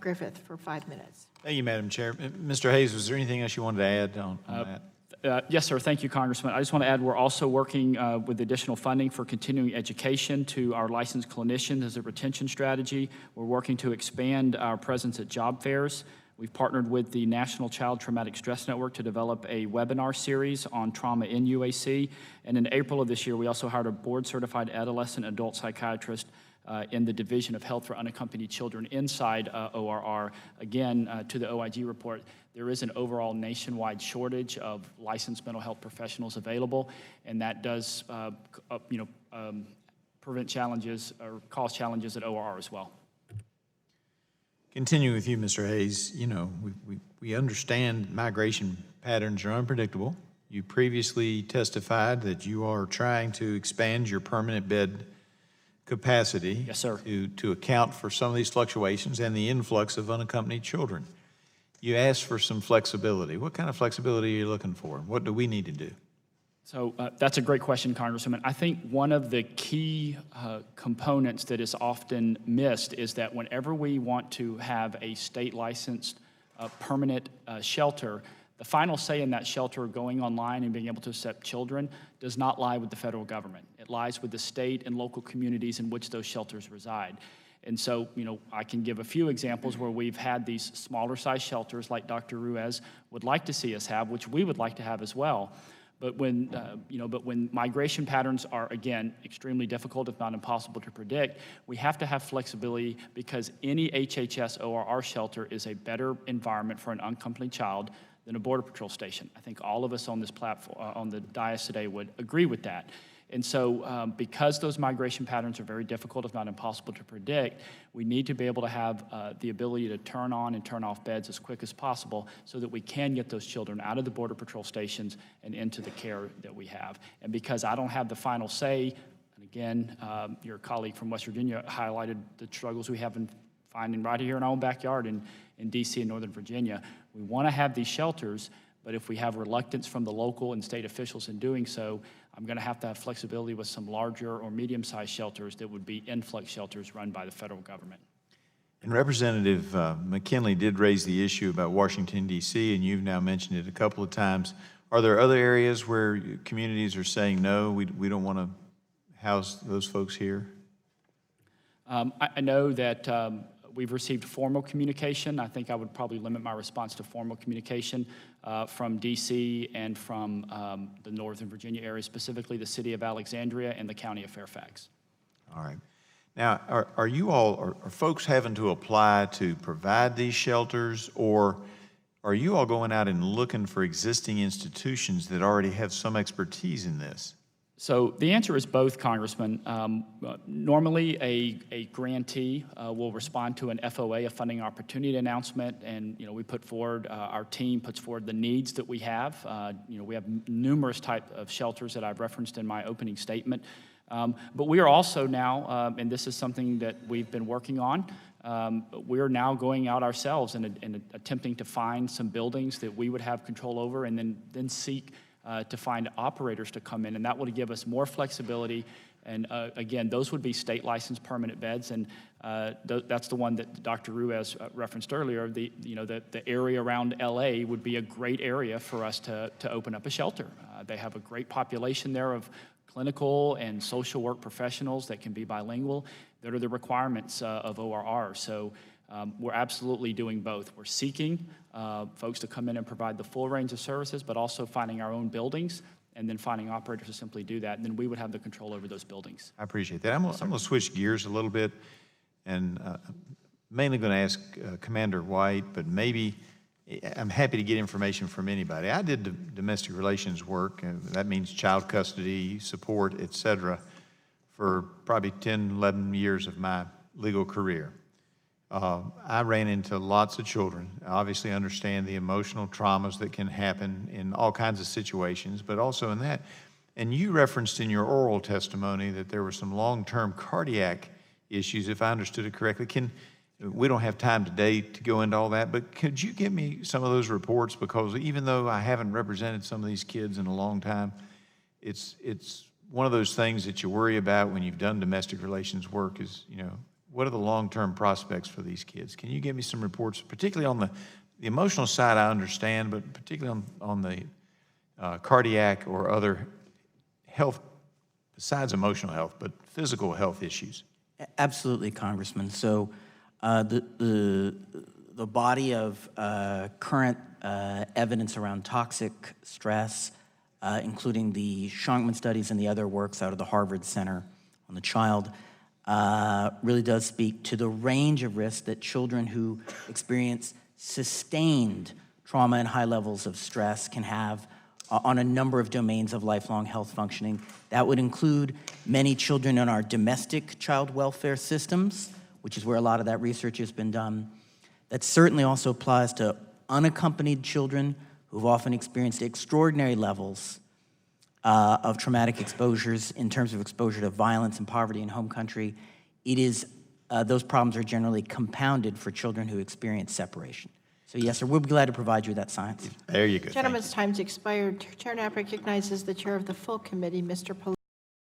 Griffith for 5 minutes. Thank you, Madam Chair. Mr. Hayes, was there anything else you wanted to add on that? Yes, sir. Thank you, Congressman. I just want to add we're also working with additional funding for continuing education to our licensed clinicians as a retention strategy. We're working to expand our presence at job fairs. We've partnered with the National Child Traumatic Stress Network to develop a webinar series on trauma in UAC. And in April of this year, we also hired a board-certified adolescent adult psychiatrist in the Division of Health for Unaccompanied Children inside ORR. Again, to the OIG report, there is an overall nationwide shortage of licensed mental health professionals available, and that does prevent challenges or cause challenges at ORR as well. Continuing with you, Mr. Hayes, you know, we understand migration patterns are unpredictable. You previously testified that you are trying to expand your permanent bed capacity, yes, sir, to account for some of these fluctuations and the influx of unaccompanied children. You asked for some flexibility. What kind of flexibility are you looking for? What do we need to do? So that's a great question, Congressman. I think one of the key components that is often missed is that whenever we want to have a state-licensed permanent shelter, the final say in that shelter going online and being able to accept children does not lie with the federal government. It lies with the state and local communities in which those shelters reside. And so, you know, I can give a few examples where we've had these smaller size shelters like Dr. Ruiz would like to see us have, which we would like to have as well. But when, when migration patterns are, again, extremely difficult, if not impossible to predict, we have to have flexibility because any HHS ORR shelter is a better environment for an unaccompanied child than a Border Patrol station. I think all of us on this platform, on the dais today would agree with that. And so because those migration patterns are very difficult, if not impossible to predict, we need to be able to have the ability to turn on and turn off beds as quick as possible so that we can get those children out of the Border Patrol stations and into the care that we have. And because I don't have the final say, and again, your colleague from West Virginia highlighted the struggles we have in finding right here in our own backyard in D.C. and Northern Virginia. We want to have these shelters, but if we have reluctance from the local and state officials in doing so, I'm going to have flexibility with some larger or medium-sized shelters that would be influx shelters run by the federal government. And Representative McKinley did raise the issue about Washington, D.C., and you've now mentioned it a couple of times. Are there other areas where communities are saying, no, we don't want to house those folks here? I know that we've received formal communication. I think I would probably limit my response to formal communication from D.C. and from the Northern Virginia area, specifically the city of Alexandria and the county of Fairfax. All right. Now, are folks having to apply to provide these shelters, or are you all going out and looking for existing institutions that already have some expertise in this? So the answer is both, Congressman. Normally, a grantee will respond to an FOA, a funding opportunity announcement, and we put forward, our team puts forward the needs that we have. We have numerous types of shelters that I've referenced in my opening statement. But we are also now, and this is something that we've been working on, we're now going out ourselves and attempting to find some buildings that we would have control over and then seek to find operators to come in, and that would give us more flexibility. And again, those would be state licensed permanent beds, and that's the one that Dr. Ruiz referenced earlier. The area around LA would be a great area for us to open up a shelter. They have a great population there of clinical and social work professionals that can be bilingual. That are the requirements of ORR. So we're absolutely doing both. We're seeking folks to come in and provide the full range of services, but also finding our own buildings and then finding operators to simply do that. And then we would have the control over those buildings. I appreciate that. I'm going to switch gears a little bit, and mainly going to ask Commander White, but maybe I'm happy to get information from anybody. I did domestic relations work, and that means child custody, support, et cetera, for probably 10, 11 years of my legal career. I ran into lots of children. I obviously understand the emotional traumas that can happen in all kinds of situations, but also in that. And you referenced in your oral testimony that there were some long-term cardiac issues, if I understood it correctly. We don't have time today to go into all that, but could you give me some of those reports? Because even though I haven't represented some of these kids in a long time, it's one of those things that you worry about when you've done domestic relations work is, what are the long-term prospects for these kids? Can you give me some reports, particularly on the emotional side, I understand, but particularly on the cardiac or other health, besides emotional health, but physical health issues? Absolutely, Congressman. So the body of current evidence around toxic stress, including the Shankman studies and the other works out of the Harvard Center on the Child, really does speak to the range of risks that children who experience sustained trauma and high levels of stress can have on a number of domains of lifelong health functioning. That would include many children in our domestic child welfare systems, which is where a lot of that research has been done. That certainly also applies to unaccompanied children who've often experienced extraordinary levels of traumatic exposures in terms of exposure to violence and poverty in home country. It is, those problems are generally compounded for children who experience separation. So yes, sir, we'll be glad to provide you with that science. There you go. Thank you. Gentleman's time's expired. Chair now recognizes the chair of the full committee, Mr. Pelosi.